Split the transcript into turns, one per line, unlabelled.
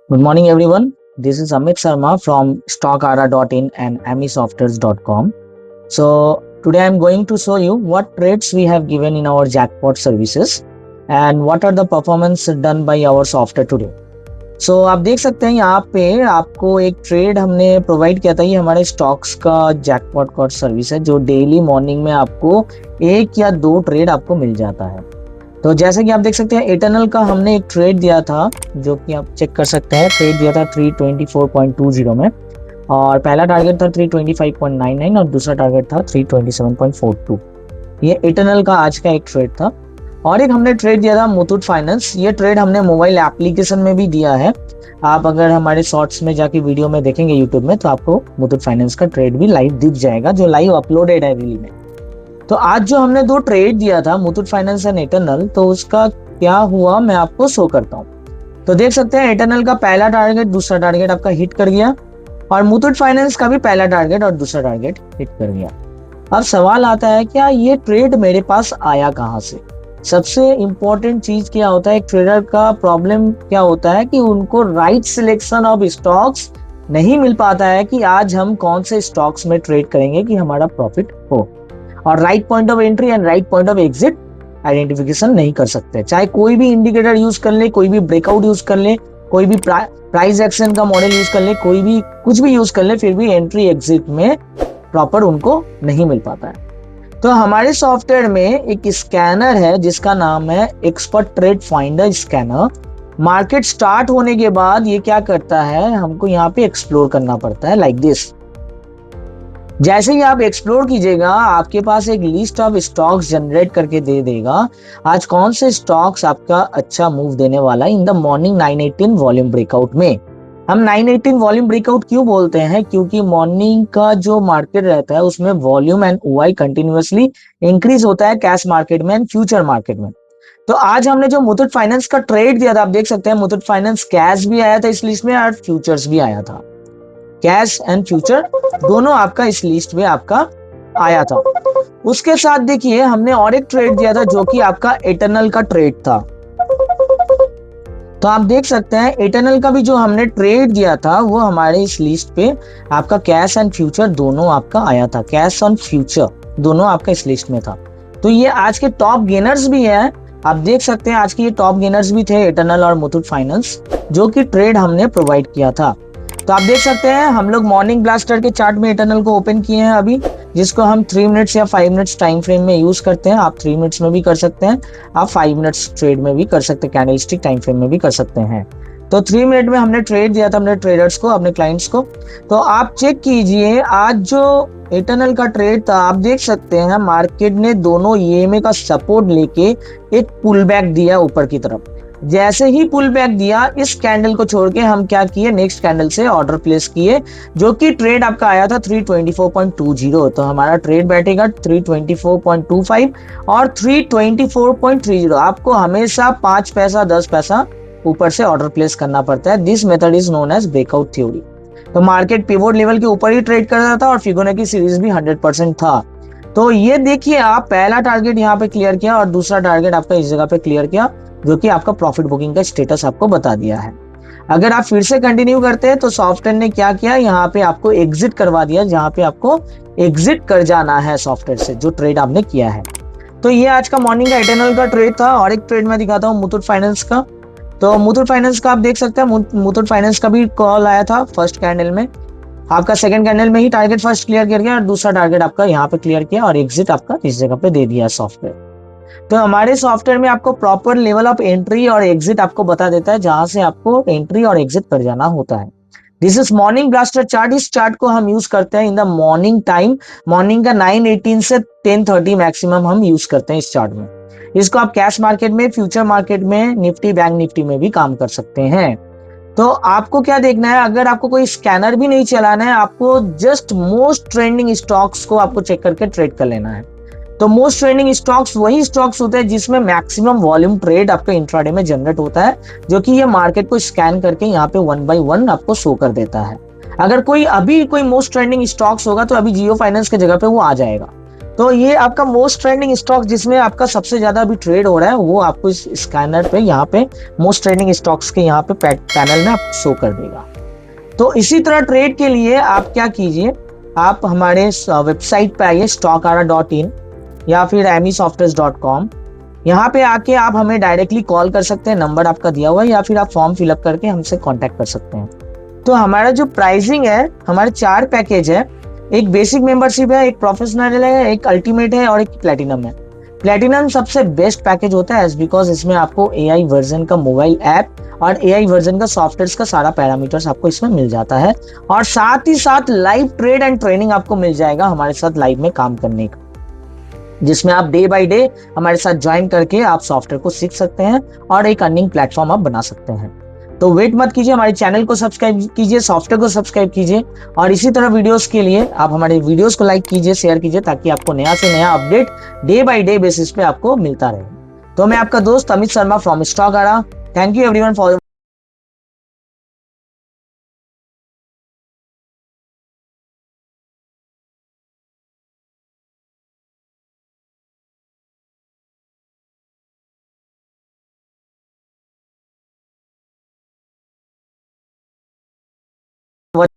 Good morning, everyone. This is Amit Sharma from StockAra.in and AmiSoftwares.com. So, today I'm going to show you what trades we have given in our jackpot services and what are the performance done by our software today. So, आप देख सकते हैं यहाँ पे आपको एक trade हमने provide किया था। ये हमारे स्टॉक्स का जैकपॉट का सर्विस है जो डेली मॉर्निंग में आपको एक या दो ट्रेड आपको मिल जाता है। तो जैसे कि आप देख सकते हैं इटर्नल का हमने एक ट्रेड दिया था जो कि आप चेक कर सकते हैं। ट्रेड दिया था 324.20 में और पहला टारगेट था 325.99 और दूसरा टारगेट था 327.42। ये इटर्नल का आज का एक ट्रेड था। और एक हमने ट्रेड दिया था मुथूट फाइनेंस। ये ट्रेड हमने मोबाइल एप्लीकेशन में भी दिया है। आप अगर हमारे शॉर्ट्स में जाके वीडियो में देखेंगे यूट्यूब में तो आपको मुथूट फाइनेंस का ट्रेड भी लाइव दिख जाएगा जो लाइव अपलोडेड है रील में। तो आज जो हमने दो ट्रेड दिया था मुथूट फाइनेंस एंड इटर्नल, तो उसका क्या हुआ मैं आपको शो करता हूँ। तो देख सकते हैं इटर्नल का पहला टारगेट दूसरा टारगेट आपका हिट कर गया और मुथूट फाइनेंस का भी पहला टारगेट और दूसरा टारगेट हिट कर गया। अब सवाल आता है क्या ये ट्रेड मेरे पास आया कहाँ से। सबसे इंपॉर्टेंट चीज क्या होता है, एक ट्रेडर का प्रॉब्लम क्या होता है कि उनको राइट सिलेक्शन ऑफ स्टॉक्स नहीं मिल पाता है कि आज हम कौन से स्टॉक्स में ट्रेड करेंगे कि हमारा प्रॉफिट हो, और right point of entry and right point of exit identification नहीं कर सकते। चाहे कोई भी इंडिकेटर यूज कर ले, कोई भी ब्रेकआउट यूज कर ले, कोई भी प्राइस एक्शन का मॉडल यूज कर ले, कोई भी कुछ भी यूज कर ले, फिर भी एंट्री एग्जिट में प्रॉपर उनको नहीं मिल पाता है। तो हमारे सॉफ्टवेयर में एक स्कैनर है जिसका नाम है expert trade finder scanner. Market start होने के बाद ये क्या करता है, हमको यहाँ पे एक्सप्लोर करना पड़ता है लाइक दिस। जैसे ही आप एक्सप्लोर कीजिएगा आपके पास एक लिस्ट ऑफ स्टॉक्स जनरेट करके दे देगा आज कौन से स्टॉक्स आपका अच्छा मूव देने वाला है in the morning 918 volume breakout में। हम 918 वॉल्यूम ब्रेकआउट क्यों बोलते हैं, क्योंकि मॉर्निंग का जो मार्केट रहता है उसमें volume and OI continuously increase होता है कैश मार्केट में एंड फ्यूचर मार्केट में। तो आज हमने जो मुथूट फाइनेंस का ट्रेड दिया था, आप देख सकते हैं मुथूट फाइनेंस कैश भी आया था इस लिस्ट में और फ्यूचर्स भी आया था। कैश एंड फ्यूचर दोनों आपका इस लिस्ट में आपका आया था। उसके साथ देखिए हमने और एक ट्रेड दिया था जो कि आपका इटर्नल का ट्रेड था। तो आप देख सकते हैं इटर्नल का भी जो हमने ट्रेड दिया था वो हमारे इस लिस्ट पे आपका कैश एंड फ्यूचर दोनों आपका आया था। कैश एंड फ्यूचर दोनों आपका इस लिस्ट में था। तो ये आज के टॉप गेनर्स भी है। आप देख सकते हैं आज के ये टॉप गेनर्स भी थे इटर्नल और मुथूट फाइनेंस जो कि ट्रेड हमने प्रोवाइड किया था। तो आप देख सकते हैं हम लोग मॉर्निंग ब्लास्टर के चार्ट में इटर्नल को ओपन किए हैं अभी, जिसको हम 3 मिनट्स या 5 मिनट्स टाइम फ्रेम में यूज करते हैं। आप 3 मिनट्स में भी कर सकते हैं, आप 5 मिनट्स ट्रेड में भी कर सकते हैं, कैंडलस्टिक टाइम फ्रेम में भी कर सकते हैं। तो 3 मिनट में हमने ट्रेड दिया था अपने ट्रेडर्स को, अपने क्लाइंट्स को। तो आप चेक कीजिए आज जो इटर्नल का ट्रेड था, आप देख सकते हैं मार्केट ने दोनों ईएमए का सपोर्ट लेके एक पुल बैक दिया ऊपर की तरफ। जैसे ही पुल बैक दिया इस कैंडल को छोड़ के हम क्या किए, नेक्स्ट कैंडल से ऑर्डर प्लेस किए जो कि ट्रेड आपका आया था 324.20। तो हमारा ट्रेड बैठेगा 324.25 और 324.30। आपको हमेशा 5 पैसा 10 पैसा ऊपर से ऑर्डर प्लेस करना पड़ता है। This method is known as breakout theory. तो मार्केट पिवोट लेवल के ऊपर ही ट्रेड कर रहा था और फिबोनाची सीरीज भी 100% था। तो ये देखिए आप पहला टारगेट यहाँ पे क्लियर किया और दूसरा टारगेट आपका इस जगह पे क्लियर किया जो कि आपका प्रॉफिट बुकिंग का स्टेटस आपको बता दिया है। अगर आप फिर से कंटिन्यू करते हैं तो सॉफ्टवेयर ने क्या किया, यहाँ पे आपको एग्जिट करवा दिया, जहाँ पे आपको एग्जिट कर जाना है सॉफ्टवेयर से जो ट्रेड आपने किया है। तो ये आज का मॉर्निंग का इटर्नल का ट्रेड था। और एक ट्रेड मैं दिखाता हूँ मुथूट फाइनेंस का। तो मुथूट फाइनेंस का आप देख सकते हैं मुथूट फाइनेंस का भी कॉल आया था फर्स्ट कैंडल में। आपका सेकंड कैंडल में ही टारगेट फर्स्ट क्लियर कर गया और दूसरा टारगेट आपका यहाँ पे क्लियर किया और एग्जिट आपका इस जगह पे दे दिया सॉफ्टवेयर। तो हमारे सॉफ्टवेयर में आपको प्रॉपर लेवल ऑफ एंट्री और एग्जिट आपको बता देता है जहां से आपको एंट्री और एग्जिट कर जाना होता है। This is morning blaster chart. इस चार्ट को हम यूज करते हैं in the morning time. Morning का 9:18 से 10:30 मैक्सिमम हम यूज करते हैं इस चार्ट में। इसको आप कैश मार्केट में, फ्यूचर मार्केट में, निफ्टी बैंक निफ्टी में भी काम कर सकते हैं। तो आपको क्या देखना है, अगर आपको कोई स्कैनर भी नहीं चलाना है, आपको जस्ट मोस्ट ट्रेंडिंग स्टॉक्स को आपको चेक करके ट्रेड कर लेना है। तो मोस्ट ट्रेंडिंग स्टॉक्स वही स्टॉक्स होते हैं जिसमें मैक्सिमम वॉल्यूम ट्रेड आपके इंट्राडे में जनरेट होता है, जो कि ये मार्केट को स्कैन करके यहाँ पे 1 by 1 आपको शो कर देता है। अगर कोई अभी कोई मोस्ट ट्रेंडिंग स्टॉक्स होगा तो अभी जियो फाइनेंस की जगह पे वो आ जाएगा। तो ये आपका मोस्ट ट्रेंडिंग स्टॉक जिसमें आपका सबसे ज्यादा अभी ट्रेड हो रहा है, वो आपको इस स्कैनर पे यहाँ पे मोस्ट ट्रेंडिंग स्टॉक्स के यहाँ पे पैनल में आपको शो कर देगा। तो इसी तरह ट्रेड के लिए आप क्या कीजिए, आप हमारे वेबसाइट पे आइए stockara.in या फिर amisoftwares.com। यहाँ पे आके आप हमें डायरेक्टली कॉल कर सकते हैं, नंबर आपका दिया हुआ है, या फिर आप फॉर्म फिलअप करके हमसे कांटेक्ट कर सकते हैं। तो हमारा जो प्राइसिंग है, हमारे 4 पैकेज है। एक बेसिक मेंबरशिप है, एक प्रोफेशनल है, एक अल्टीमेट है और एक प्लेटिनम है। प्लेटिनम सबसे बेस्ट पैकेज होता है बिकॉज इसमें आपको एआई वर्जन का मोबाइल ऐप और एआई वर्जन का सॉफ्टवेयर का सारा पैरामीटर्स आपको इसमें मिल जाता है, और साथ ही साथ लाइव ट्रेड एंड ट्रेनिंग आपको मिल जाएगा हमारे साथ लाइव में काम करने का, जिसमें आप डे बाय डे हमारे साथ ज्वाइन करके आप सॉफ्टवेयर को सीख सकते हैं और एक अर्निंग प्लेटफॉर्म आप बना सकते हैं। तो वेट मत कीजिए, हमारे चैनल को सब्सक्राइब कीजिए, सॉफ्टवेयर को सब्सक्राइब कीजिए, और इसी तरह वीडियोस के लिए आप हमारे वीडियोस को लाइक कीजिए, शेयर कीजिए, ताकि आपको नया से नया update day by day basis पे आपको मिलता रहे। तो मैं आपका दोस्त Amit Sharma from stock Ara. Thank you everyone for